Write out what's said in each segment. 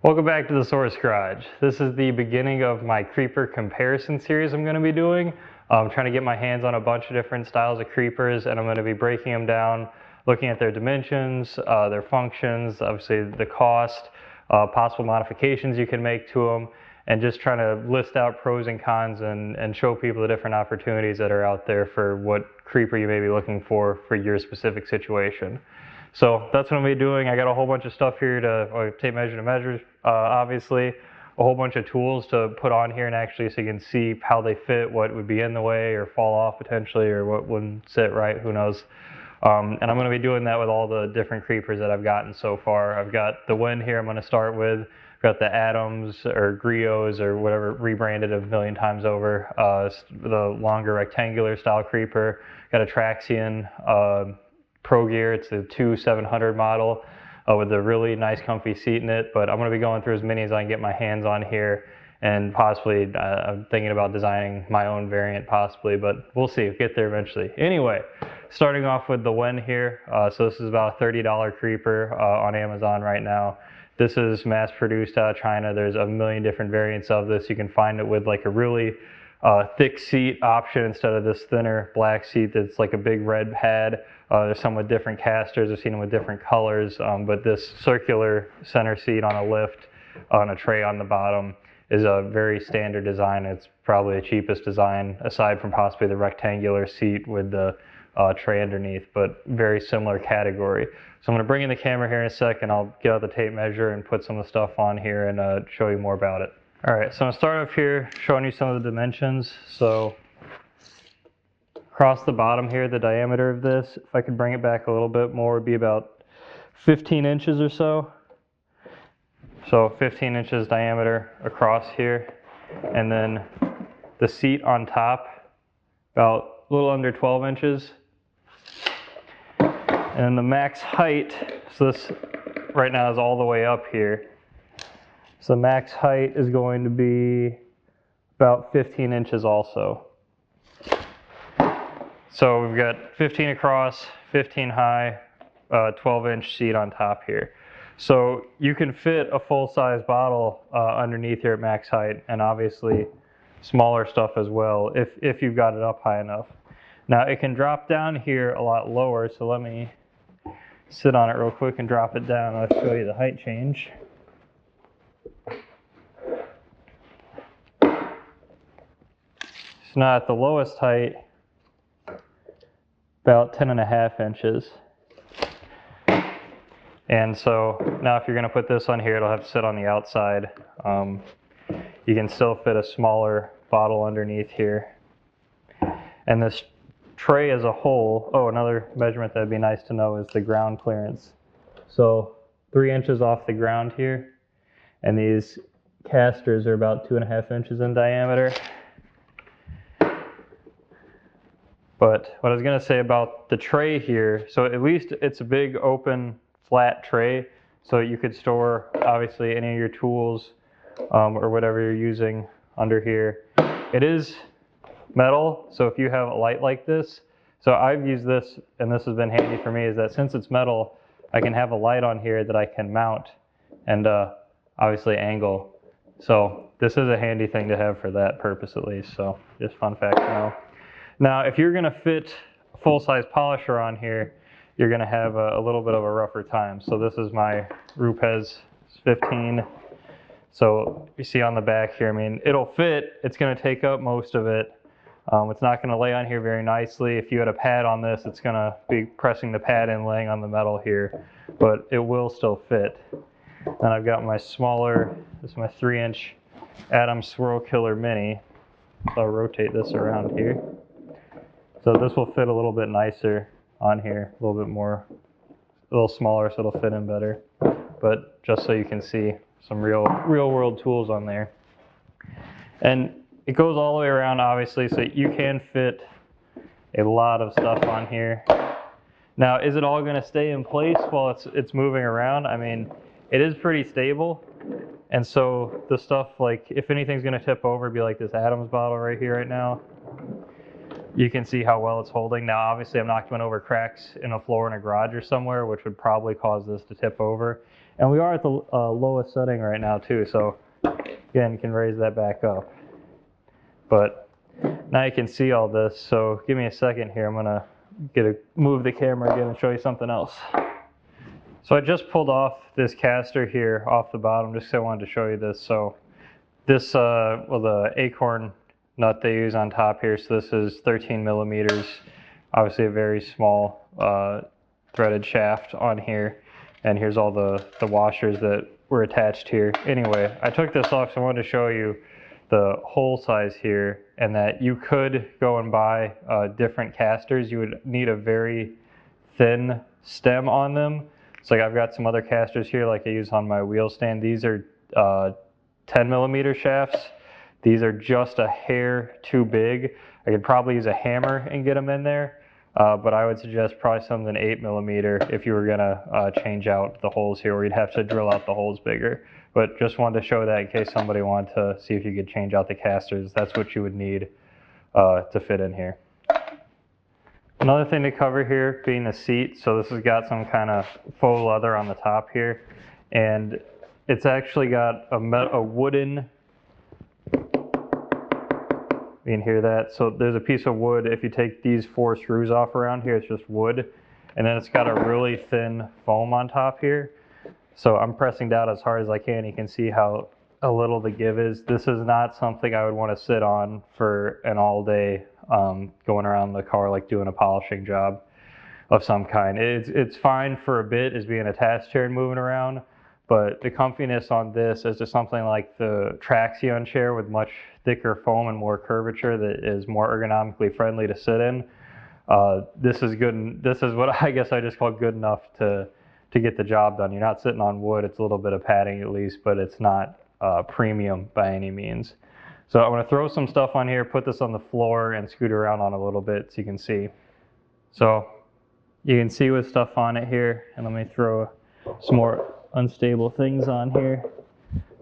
Welcome back to the Source Garage. This is the beginning of my creeper comparison series I'm going to be doing. I'm trying to get my hands on a bunch of different styles of creepers, and I'm going to be breaking them down, looking at their dimensions, their functions, obviously the cost, possible modifications you can make to them, and just trying to list out pros and cons and show people the different opportunities that are out there for what creeper you may be looking for your specific situation. So that's what I'm going to be doing. I got a whole bunch of stuff here to tape measure to measure, obviously, a whole bunch of tools to put on here and actually so you can see how they fit, what would be in the way or fall off potentially, or what wouldn't sit right, who knows. And I'm going to be doing that with all the different creepers that I've gotten so far. I've got the WEN here I'm going to start with. I've got the Adams or Griots or whatever, rebranded a million times over. The longer rectangular style creeper. Got a Traxian Pro Gear. It's the 2700 model with a really nice comfy seat in it, but I'm going to be going through as many as I can get my hands on here, and possibly I'm thinking about designing my own variant possibly, but we'll see. We'll get there eventually. Anyway, starting off with the WEN here. So this is about a $30 creeper on Amazon right now. This is mass produced out of China. There's a million different variants of this. You can find it with like a really thick seat option instead of this thinner black seat that's like a big red pad. There's some with different casters. I've seen them with different colors, but this circular center seat on a lift on a tray on the bottom is a very standard design. It's probably the cheapest design aside from possibly the rectangular seat with the tray underneath, but very similar category. So I'm going to bring in the camera here in a second. I'll get out the tape measure and put some of the stuff on here and show you more about it. All right, so I'm going to start off here showing you some of the dimensions. So across the bottom here, the diameter of this, if I could bring it back a little bit more, would be about 15 inches or so. So 15 inches diameter across here. And then the seat on top, about a little under 12 inches. And the max height, so this right now is all the way up here. So the max height is going to be about 15 inches also. So we've got 15 across, 15 high, 12-inch seat on top here. So you can fit a full-size bottle underneath here at max height, and obviously smaller stuff as well if you've got it up high enough. Now it can drop down here a lot lower, so let me sit on it real quick and drop it down. I'll show you the height change. So now at the lowest height, about 10.5 inches. And so now if you're going to put this on here, it'll have to sit on the outside. You can still fit a smaller bottle underneath here. And this tray as a whole, another measurement that'd be nice to know is the ground clearance. So 3 inches off the ground here, and these casters are about 2.5 inches in diameter. But what I was going to say about the tray here, so at least it's a big open flat tray, so you could store obviously any of your tools or whatever you're using under here. It is metal, so if you have a light like this, so I've used this and this has been handy for me, is that since it's metal, I can have a light on here that I can mount and obviously angle. So this is a handy thing to have for that purpose at least, so just fun fact to know. Now, if you're going to fit a full-size polisher on here, you're going to have a little bit of a rougher time. So this is my Rupes 15. So you see on the back here, I mean, it'll fit. It's going to take up most of it. It's not going to lay on here very nicely. If you had a pad on this, it's going to be pressing the pad in, laying on the metal here, but it will still fit. Then I've got my smaller, this is my 3-inch Adams Swirl Killer Mini. So I'll rotate this around here. So this will fit a little bit nicer on here, a little bit more, a little smaller, so it'll fit in better. But just so you can see some real world tools on there. And it goes all the way around, obviously, so you can fit a lot of stuff on here. Now, is it all going to stay in place while it's moving around? I mean, it is pretty stable. And so the stuff, like, if anything's going to tip over, it'd be like this Adams bottle right here right now. you can see how well it's holding. Now, obviously, I'm not going over cracks in a floor in a garage or somewhere, which would probably cause this to tip over. And we are at the lowest setting right now, too. So, again, you can raise that back up. But now you can see all this. So, give me a second here. I'm going to move the camera again and show you something else. So, I just pulled off this caster here off the bottom just because I wanted to show you this. So, this, well, the Acorn Nut they use on top here, so this is 13 millimeters, obviously a very small threaded shaft on here, and here's all the washers that were attached here. Anyway, I took this off so I wanted to show you the hole size here, and that you could go and buy different casters. You would need a very thin stem on them. So like I've got some other casters here like I use on my wheel stand. These are 10 millimeter shafts. These are just a hair too big. I could probably use a hammer and get them in there, but I would suggest probably something 8 millimeter if you were gonna change out the holes here, where you'd have to drill out the holes bigger. But just wanted to show that in case somebody wanted to see if you could change out the casters. That's what you would need to fit in here. Another thing to cover here being the seat. So this has got some kind of faux leather on the top here, and it's actually got a wooden, you can hear that. So there's a piece of wood. If you take these 4 screws off around here, it's just wood. And then it's got a really thin foam on top here. So I'm pressing down as hard as I can. You can see how a little the give is. This is not something I would want to sit on for an all day going around the car like doing a polishing job of some kind. It's fine for a bit as being a task chair and moving around, but the comfiness on this is just something like the Traxion chair with much thicker foam and more curvature that is more ergonomically friendly to sit in. This is good. This is what I guess I just call good enough to get the job done. You're not sitting on wood. It's a little bit of padding at least, but it's not premium by any means. So I'm going to throw some stuff on here, put this on the floor, and scoot around on a little bit so you can see. So you can see with stuff on it here, and let me throw some more unstable things on here.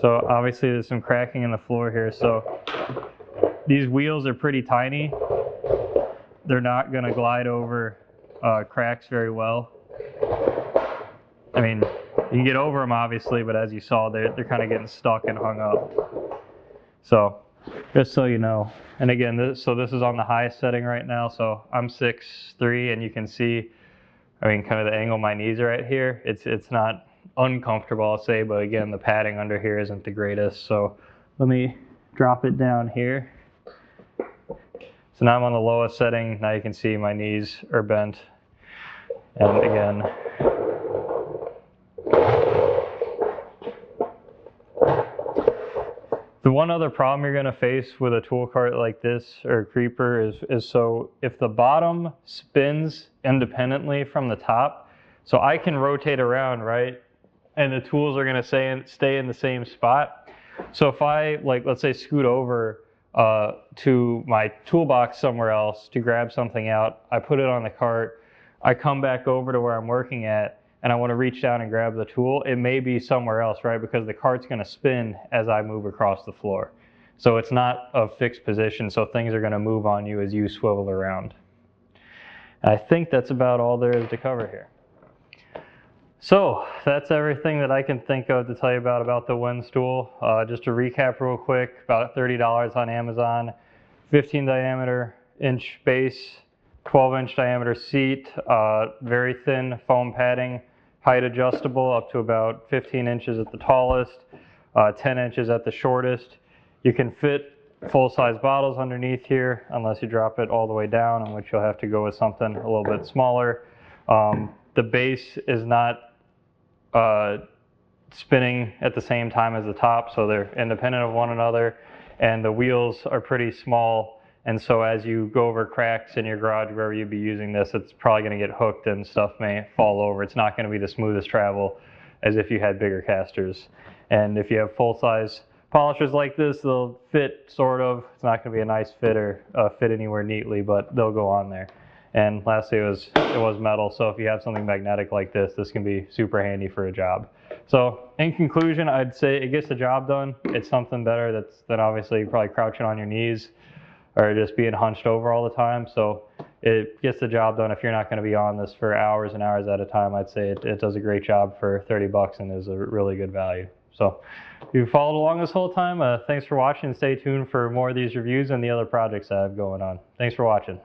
So obviously there's some cracking in the floor here. So these wheels are pretty tiny. They're not going to glide over cracks very well. I mean, you can get over them obviously, but as you saw, they're kind of getting stuck and hung up. So just so you know. And again, this is on the highest setting right now. So I'm 6'3", and you can see, I mean, kind of the angle my knees are at here. It's not uncomfortable, I'll say, but again, the padding under here isn't the greatest. So let me drop it down here. So now I'm on the lowest setting. Now you can see my knees are bent. And again, the one other problem you're going to face with a tool cart like this or a creeper is so if the bottom spins independently from the top, so I can rotate around, right? And the tools are going to stay in the same spot. So if I, like, let's say scoot over to my toolbox somewhere else to grab something out, I put it on the cart, I come back over to where I'm working at, and I want to reach down and grab the tool, it may be somewhere else, right? Because the cart's going to spin as I move across the floor. So it's not a fixed position, so things are going to move on you as you swivel around. And I think that's about all there is to cover here. So that's everything that I can think of to tell you about the WEN stool. Just to recap real quick, about $30 on Amazon, 15 diameter inch base, 12-inch diameter seat, very thin foam padding, height adjustable up to about 15 inches at the tallest, 10 inches at the shortest. You can fit full-size bottles underneath here unless you drop it all the way down, in which you'll have to go with something a little bit smaller. The base is not spinning at the same time as the top, so they're independent of one another, and the wheels are pretty small. And so as you go over cracks in your garage, wherever you'd be using this, it's probably going to get hooked and stuff may fall over. It's not going to be the smoothest travel as if you had bigger casters. And if you have full-size polishers like this, they'll fit sort of. It's not going to be a nice fit or fit anywhere neatly, but they'll go on there. And lastly, it was metal, so if you have something magnetic like this, this can be super handy for a job. So in conclusion, I'd say it gets the job done. It's something better than obviously probably crouching on your knees or just being hunched over all the time. So it gets the job done if you're not going to be on this for hours and hours at a time. I'd say it does a great job for 30 bucks and is a really good value. So if you followed along this whole time, thanks for watching. Stay tuned for more of these reviews and the other projects I have going on. Thanks for watching.